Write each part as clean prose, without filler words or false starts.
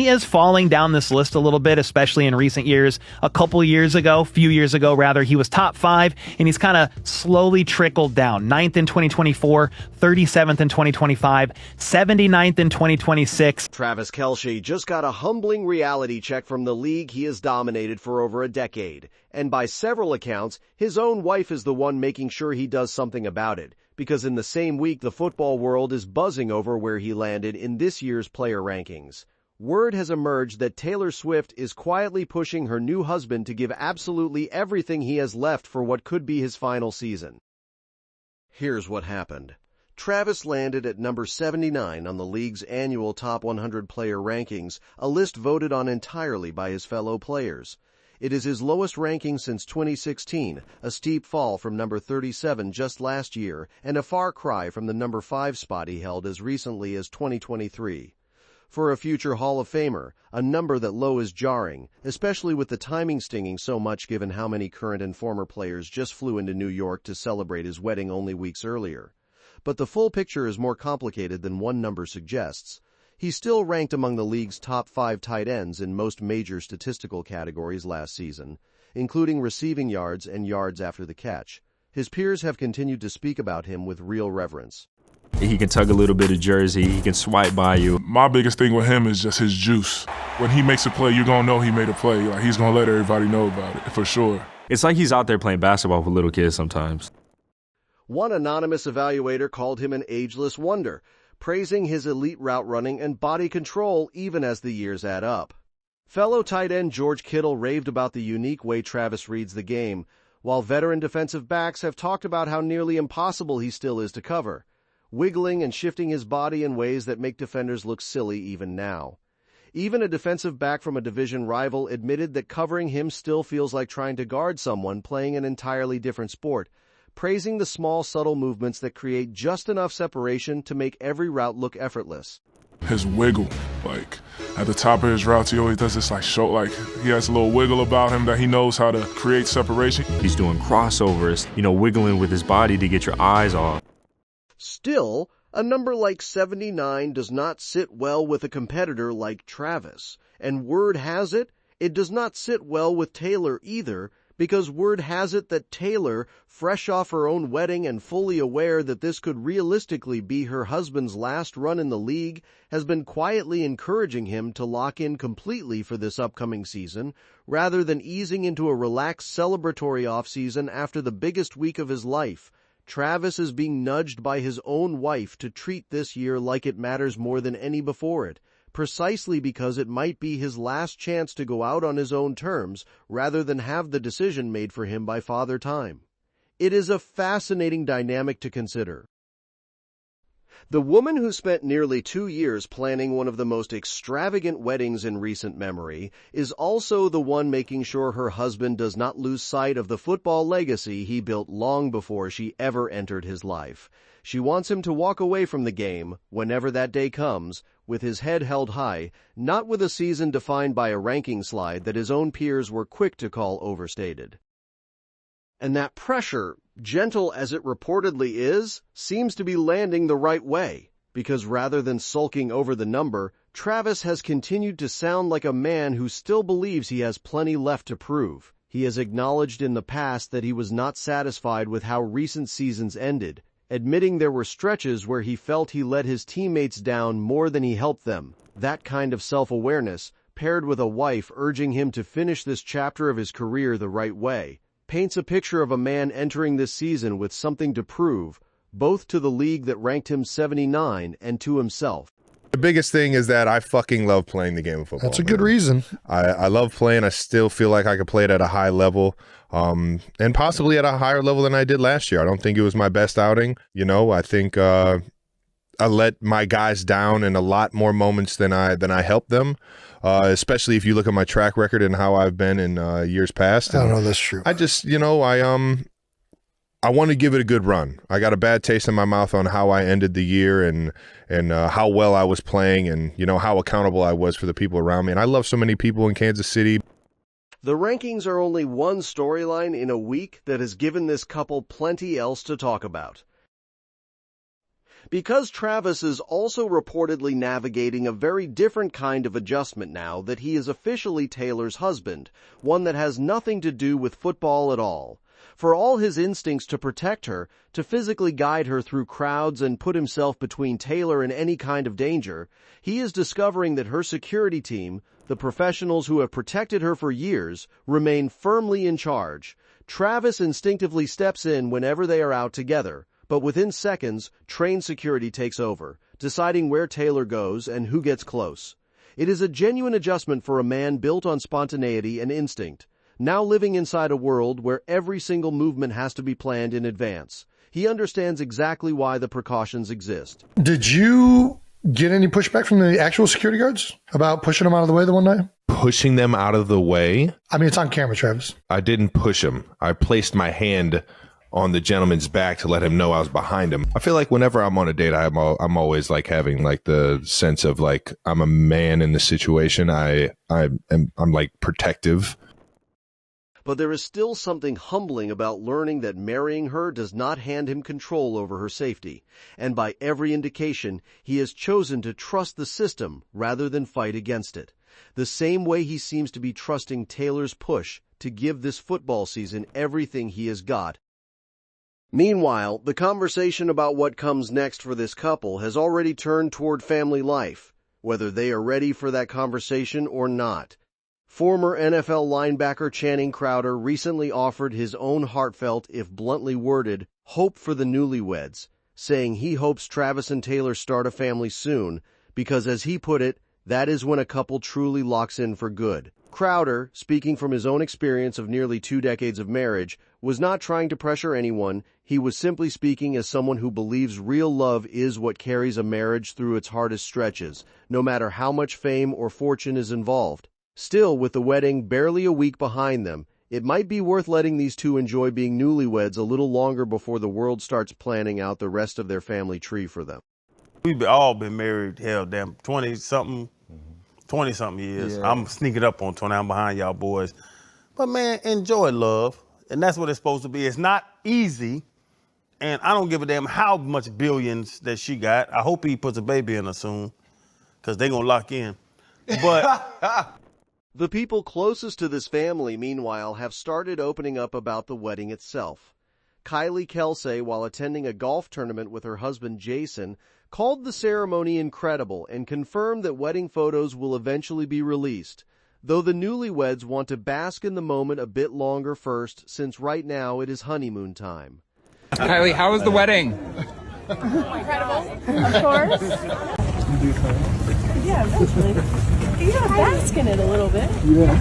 he is falling down this list a little bit, especially in recent years. A few years ago, he was top 5, and he's kind of slowly trickled down. 9th in 2024, 37th in 2025, 79th in 2026. Travis Kelce just got a humbling reality check from the league he has dominated for over a decade. And by several accounts, his own wife is the one making sure he does something about it. Because in the same week, the football world is buzzing over where he landed in this year's player rankings. Word has emerged that Taylor Swift is quietly pushing her new husband to give absolutely everything he has left for what could be his final season. Here's what happened. Travis landed at number 79 on the league's annual Top 100 Player Rankings, a list voted on entirely by his fellow players. It is his lowest ranking since 2016, a steep fall from number 37 just last year, and a far cry from the number 5 spot he held as recently as 2023. For a future Hall of Famer, a number that low is jarring, especially with the timing stinging so much given how many current and former players just flew into New York to celebrate his wedding only weeks earlier. But the full picture is more complicated than one number suggests. He still ranked among the league's top 5 tight ends in most major statistical categories last season, including receiving yards and yards after the catch. His peers have continued to speak about him with real reverence. He can tug a little bit of jersey. He can swipe by you. My biggest thing with him is just his juice. When he makes a play, you're going to know he made a play. Like, he's going to let everybody know about it, for sure. It's like he's out there playing basketball with little kids sometimes. One anonymous evaluator called him an ageless wonder, praising his elite route running and body control even as the years add up. Fellow tight end George Kittle raved about the unique way Travis reads the game, while veteran defensive backs have talked about how nearly impossible he still is to cover, wiggling and shifting his body in ways that make defenders look silly even now. Even a defensive back from a division rival admitted that covering him still feels like trying to guard someone playing an entirely different sport, praising the small, subtle movements that create just enough separation to make every route look effortless. His wiggle, like at the top of his routes, he always does this he has a little wiggle about him that he knows how to create separation. He's doing crossovers, wiggling with his body to get your eyes off. Still, a number like 79 does not sit well with a competitor like Travis. And word has it, it does not sit well with Taylor either, because word has it that Taylor, fresh off her own wedding and fully aware that this could realistically be her husband's last run in the league, has been quietly encouraging him to lock in completely for this upcoming season, rather than easing into a relaxed celebratory offseason after the biggest week of his life. Travis is being nudged by his own wife to treat this year like it matters more than any before it, precisely because it might be his last chance to go out on his own terms rather than have the decision made for him by Father Time. It is a fascinating dynamic to consider. The woman who spent nearly 2 years planning one of the most extravagant weddings in recent memory is also the one making sure her husband does not lose sight of the football legacy he built long before she ever entered his life. She wants him to walk away from the game, whenever that day comes, with his head held high, not with a season defined by a ranking slide that his own peers were quick to call overstated. And that pressure, gentle as it reportedly is, seems to be landing the right way, because rather than sulking over the number, Travis has continued to sound like a man who still believes he has plenty left to prove. He has acknowledged in the past that he was not satisfied with how recent seasons ended, admitting there were stretches where he felt he let his teammates down more than he helped them. That kind of self-awareness, paired with a wife urging him to finish this chapter of his career the right way, paints a picture of a man entering this season with something to prove, both to the league that ranked him 79 and to himself. The biggest thing is that I fucking love playing the game of football. That's a good reason. I love playing. I still feel like I could play it at a high level, and possibly at a higher level than I did last year. I don't think it was my best outing. I think I let my guys down in a lot more moments than I helped them, especially if you look at my track record and how I've been in years past. I don't know, that's true. I just, I want to give it a good run. I got a bad taste in my mouth on how I ended the year and how well I was playing and, how accountable I was for the people around me. And I love so many people in Kansas City. The rankings are only one storyline in a week that has given this couple plenty else to talk about. Because Travis is also reportedly navigating a very different kind of adjustment now that he is officially Taylor's husband, one that has nothing to do with football at all. For all his instincts to protect her, to physically guide her through crowds and put himself between Taylor and any kind of danger, he is discovering that her security team, the professionals who have protected her for years, remain firmly in charge. Travis instinctively steps in whenever they are out together, but within seconds, trained security takes over, deciding where Taylor goes and who gets close. It is a genuine adjustment for a man built on spontaneity and instinct, now living inside a world where every single movement has to be planned in advance. He understands exactly why the precautions exist. Did you get any pushback from the actual security guards about pushing them out of the way the one night? Pushing them out of the way? I mean, it's on camera, Travis. I didn't push him. I placed my hand on the gentleman's back to let him know I was behind him. I feel like whenever I'm on a date, I'm always like having like the sense of like I'm a man in the situation. I'm like protective. But there is still something humbling about learning that marrying her does not hand him control over her safety, and by every indication, he has chosen to trust the system rather than fight against it, the same way he seems to be trusting Taylor's push to give this football season everything he has got. Meanwhile, the conversation about what comes next for this couple has already turned toward family life, whether they are ready for that conversation or not. Former NFL linebacker Channing Crowder recently offered his own heartfelt, if bluntly worded, hope for the newlyweds, saying he hopes Travis and Taylor start a family soon, because as he put it, that is when a couple truly locks in for good. Crowder, speaking from his own experience of nearly 2 decades of marriage, was not trying to pressure anyone. He was simply speaking as someone who believes real love is what carries a marriage through its hardest stretches, no matter how much fame or fortune is involved. Still, with the wedding barely a week behind them, it might be worth letting these two enjoy being newlyweds a little longer before the world starts planning out the rest of their family tree for them. We've all been married, 20-something years. Yeah. I'm sneaking up on 20. I'm behind y'all boys. But, man, enjoy love. And that's what it's supposed to be. It's not easy. And I don't give a damn how much billions that she got. I hope he puts a baby in her soon, because they're going to lock in. But the people closest to this family, meanwhile, have started opening up about the wedding itself. Kelce, while attending a golf tournament with her husband Jason, called the ceremony incredible and confirmed that wedding photos will eventually be released, though the newlyweds want to bask in the moment a bit longer first, since right now it is honeymoon time. Kylie, how was the wedding? Incredible, of course. Yeah, eventually. You gotta bask in it a little bit. Yeah.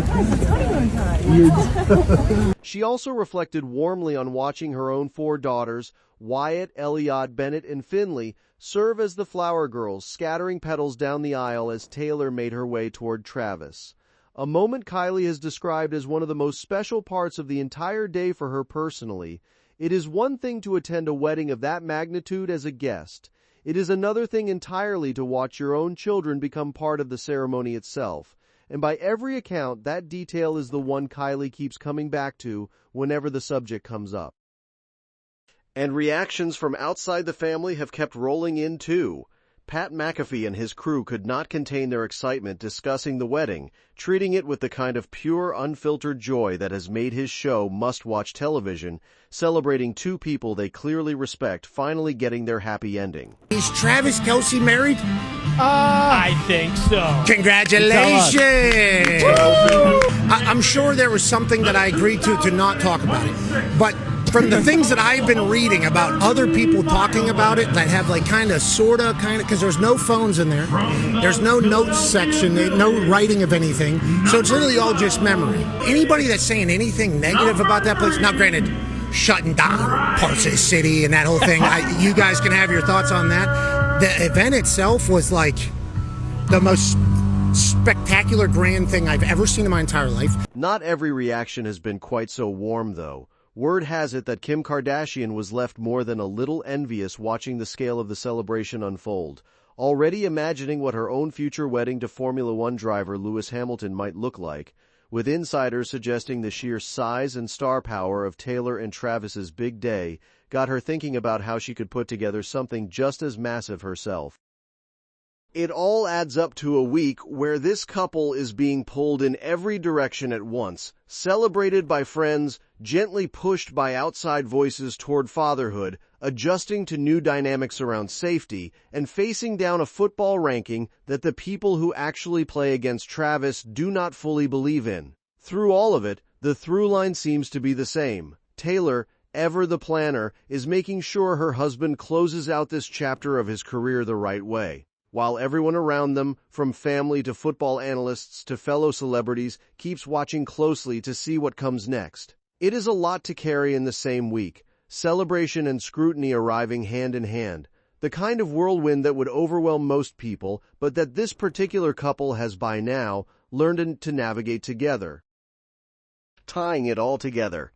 Guys, it's honeymoon time. She also reflected warmly on watching her own 4 daughters, Wyatt, Elliot, Bennett, and Finley, serve as the flower girls, scattering petals down the aisle as Taylor made her way toward Travis. A moment Kylie has described as one of the most special parts of the entire day for her personally. It is one thing to attend a wedding of that magnitude as a guest. It is another thing entirely to watch your own children become part of the ceremony itself. And by every account, that detail is the one Kylie keeps coming back to whenever the subject comes up. And reactions from outside the family have kept rolling in too. Pat McAfee and his crew could not contain their excitement discussing the wedding, treating it with the kind of pure, unfiltered joy that has made his show must-watch television, celebrating 2 people they clearly respect finally getting their happy ending. Is Travis Kelce married? I think so. Congratulations! I'm sure there was something that I agreed to not talk about it, but from the things that I've been reading about other people talking about it that have like kind of, because there's no phones in there. There's no notes section, no writing of anything. So it's literally all just memory. Anybody that's saying anything negative about that place, now granted, shutting down parts of the city and that whole thing, you guys can have your thoughts on that. The event itself was like the most spectacular, grand thing I've ever seen in my entire life. Not every reaction has been quite so warm, though. Word has it that Kim Kardashian was left more than a little envious watching the scale of the celebration unfold, already imagining what her own future wedding to Formula One driver Lewis Hamilton might look like, with insiders suggesting the sheer size and star power of Taylor and Travis's big day got her thinking about how she could put together something just as massive herself. It all adds up to a week where this couple is being pulled in every direction at once, celebrated by friends, gently pushed by outside voices toward fatherhood, adjusting to new dynamics around safety, and facing down a football ranking that the people who actually play against Travis do not fully believe in. Through all of it, the through line seems to be the same. Taylor, ever the planner, is making sure her husband closes out this chapter of his career the right way, while everyone around them, from family to football analysts to fellow celebrities, keeps watching closely to see what comes next. It is a lot to carry in the same week, celebration and scrutiny arriving hand in hand, the kind of whirlwind that would overwhelm most people, but that this particular couple has by now learned to navigate together. Tying it all together.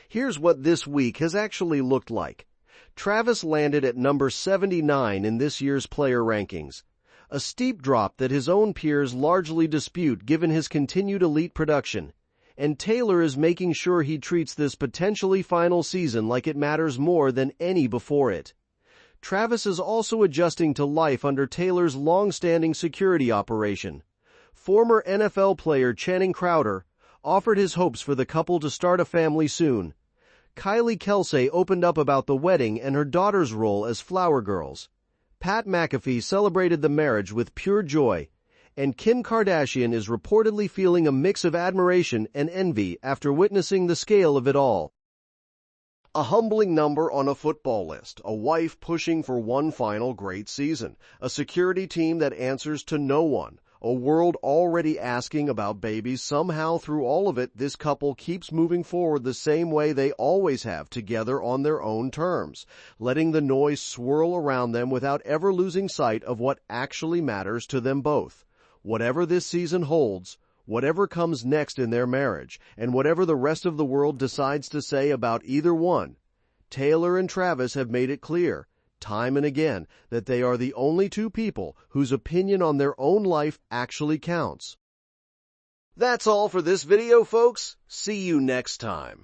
Here's what this week has actually looked like. Travis landed at number 79 in this year's player rankings, a steep drop that his own peers largely dispute given his continued elite production, and Taylor is making sure he treats this potentially final season like it matters more than any before it. Travis is also adjusting to life under Taylor's long-standing security operation. Former NFL player Channing Crowder offered his hopes for the couple to start a family soon. Kelce opened up about the wedding and her daughter's role as flower girls. Pat McAfee celebrated the marriage with pure joy, and Kim Kardashian is reportedly feeling a mix of admiration and envy after witnessing the scale of it all. A humbling number on a football list, a wife pushing for one final great season, a security team that answers to no one, a world already asking about babies. Somehow through all of it, this couple keeps moving forward the same way they always have, together on their own terms, letting the noise swirl around them without ever losing sight of what actually matters to them both. Whatever this season holds, whatever comes next in their marriage, and whatever the rest of the world decides to say about either one, Taylor and Travis have made it clear, time and again, that they are the only two people whose opinion on their own life actually counts. That's all for this video, folks. See you next time.